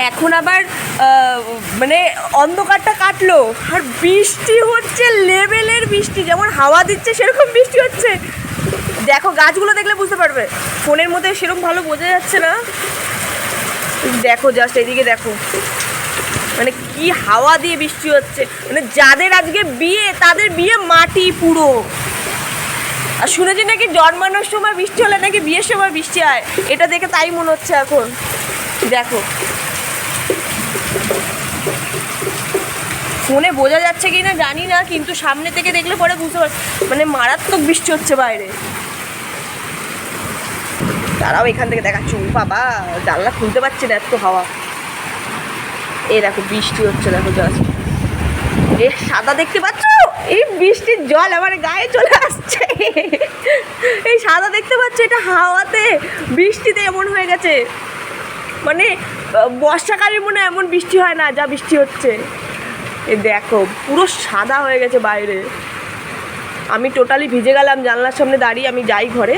এখন আবার মানে অন্ধকারটা কাটলো আর বৃষ্টি হচ্ছে, লেভেলের বৃষ্টি, যেমন হাওয়া দিচ্ছে সেরকম বৃষ্টি হচ্ছে। দেখো গাছগুলো দেখলে বুঝতে পারবে, ফোনের মধ্যে সেরকম ভালো বোঝা যাচ্ছে না। দেখো জাস্ট এদিকে দেখো, মানে কি হাওয়া দিয়ে বৃষ্টি হচ্ছে, মানে যাদের আজকে বিয়ে তাদের বিয়ে মাটি পুরো। আর শুনেছি নাকি জন্মানোর সময় বৃষ্টি হলে নাকি বিয়ের সময় বৃষ্টি হয়, এটা দেখে তাই মনে হচ্ছে এখন। দেখো ফোনে বোঝা যাচ্ছে কি না জানি না, কিন্তু সামনে থেকে দেখলে পরে বুঝতে পারছি মানে মারাত্মক বৃষ্টি হচ্ছে বাইরে। তারাও এখান থেকে দেখাচ্ছি, বাবা জানলা খুলতে পারছে না, এত হাওয়া। এই দেখো বৃষ্টি হচ্ছে, দেখো জাস্ট এ সাদা দেখতে পাচ্ছ, এই বৃষ্টির জল আমার গায়ে চলে আসছে। এই সাদা দেখতে পাচ্ছ, এটা হাওয়াতে বৃষ্টিতে এমন হয়ে গেছে, মানে বর্ষাকালে মনে এমন বৃষ্টি হয় না যা বৃষ্টি হচ্ছে। এ দেখো পুরো সাদা হয়ে গেছে বাইরে, আমি টোটালি ভিজে গেলাম জানলার সামনে দাঁড়িয়ে। আমি যাই ঘরে।